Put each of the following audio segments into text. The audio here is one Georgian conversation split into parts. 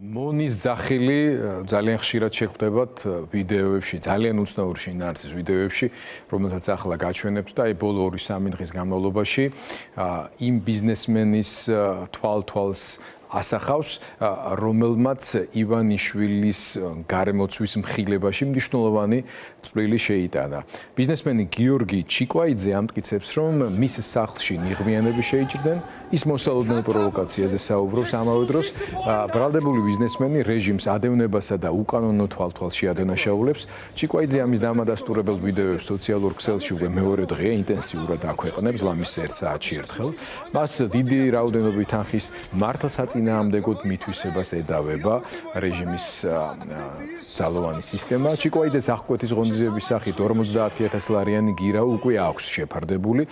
მონის ზახილი ძალიან ხშირად შეხვდებათ ვიდეოებში, ძალიან უცნაურ შინაარსის ვიდეოებში, რომელთაც ახლა გაჩვენებთ და აი ბოლო 2-3 დღის განმავლობაში იმ ბიზნესმენის თვალს ასახავს, რომელმაც ივანიშვილის გარემოცვის მხილებაში მნიშვნელოვანი წვლილი შეიტანა. ბიზნესმენი გიორგი ჩიკვაიძე ამტკიცებს, რომ მის სახლში ნიღბიანები შეიჭრნენ, ის მოსალოდნელ პროვოკაციაზე საუბრობს ამავე დროს. ბრალდებული ბიზნესმენი რეჟიმს ადევნებასა და უკანონო თვალთვალში ადანაშაულებს. ჩიკვაიძე ამის დამადასტურებელ ვიდეოებს სოციალურ ქსელში უკვე მეორე დღეა ინტენსიურად აქვეყნებს, ლამის 1 საათში ერთხელ. მას დიდი რაოდენობით თანხის მართლსაწინააღმდეგოდ მითვისებას ედავება რეჟიმის ძალოვანი სისტემა. ჩიკვაიძეს აღკვეთის ღონისძიების სახით 50,000 ლარიანი გირა უკვე აქვს შეფარდებული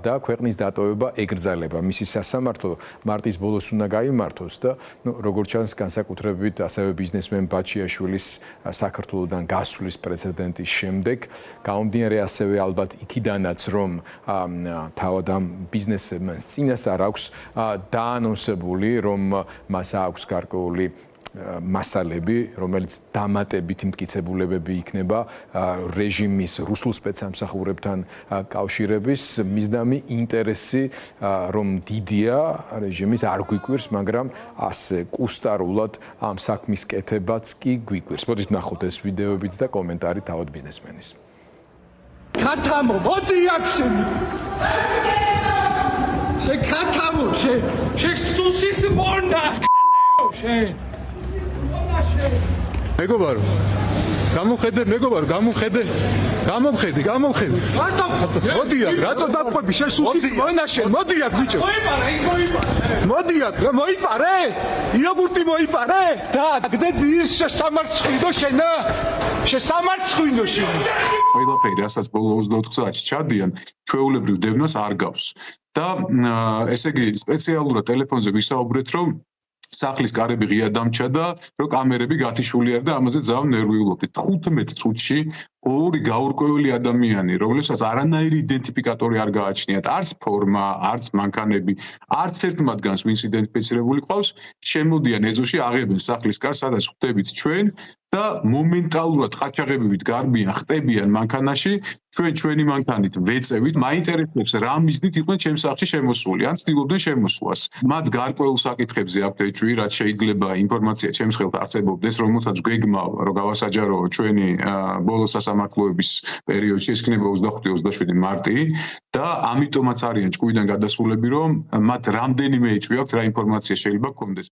და ქვეყნის დატოვება ეკრძალება. მისი სასამართლო მარტის ბოლოს უნდა გაიმართოს და როგორც ჩანს განსაკუთრებით ასევე ბიზნესმენ ბაჩიაშვილის საქართველოდან გასვლის პრეცედენტის შემდეგ გამომდინარე ასევე ალბათ იქიდანაც რომ თავად ამ ბიზნესმენს წინასწარ აქვს დაანონსებული რომ მას აქვს გარკვეული მასალები, რომელიც დამატებით მტკიცებულებები იქნება რეჟიმის რუსულ სპეცსამსახურებთან კავშირების მისდამი ინტერესი რომ დიდია რეჟიმის არ გვიკვირს, მაგრამ ასე კუსტარულად ამ საქმის კეთებაც კი გვიკვირს. მოდით ნახოთ ეს ვიდეოებიც და კომენტარი თავად ბიზნესმენის. ქათამო, მოდი აქ შენი. ქათამო, სუსის მონა. შენ მეგობარო გამოხედე მეგობარო გამოხედე მოდი აქ რატო დაყვები შენ სუსის მოინა შენ მოდი აქ ბიჭო მოდი აქ მოიპარე იოგურტი მოიპარე და გდე ძირს შესამარცხინო შენა შესამარცხინო შენ ყველაფერი რასაც ბოლო 24 საათში ჩადიან ჩვეულებრივ დევნას არ გავს და ესე იგი სპეციალურად ტელეფონზე ვისაუბრეთ რომ სახლის კარები ღია დამჩა და რო კამერები გათიშული არ და ამაზე ძალიან ნერვიულობდით 15 წუთში ორი გაურკვეველი ადამიანი, რომლებსაც არანაირი იდენტიფიკატორი არ გააჩნიათ, არც ფორმა, არც მანქანები, არც ერთ მათგანს ვინც იდენტიფიცირებული ყავს, შემოდიან ეზოში, აღებენ სახლის კარს, სადაც ხვდებით ჩვენ და მომენტალურად ყაჩაღებებით გარბიან, ხტებიან მანქანაში, ჩვენი მანქანით ვეწევით, მაინტერესებს რა მიზნით იყვნენ ჩემს სახლში შემოსული, ან ცდილობდნენ შემოსვლას. მათ გარკვეულ საკითხებზე აქვთ ეჭვი, რაც შეიძლება ინფორმაცია ჩემს ხელთ არსებობდეს, რომელსაც გვეგმავ, რომ გავასაჯარო ჩვენი ბოლო სასამართლოების პერიოდში, ეს იქნება 25-27 მარტი და ამიტომაც არიან ჭკუიდან გადასულები, რომ მათ რამდენიმე ეჭვი აქვთ, რა ინფორმაცია შეიძლება გქონდეს.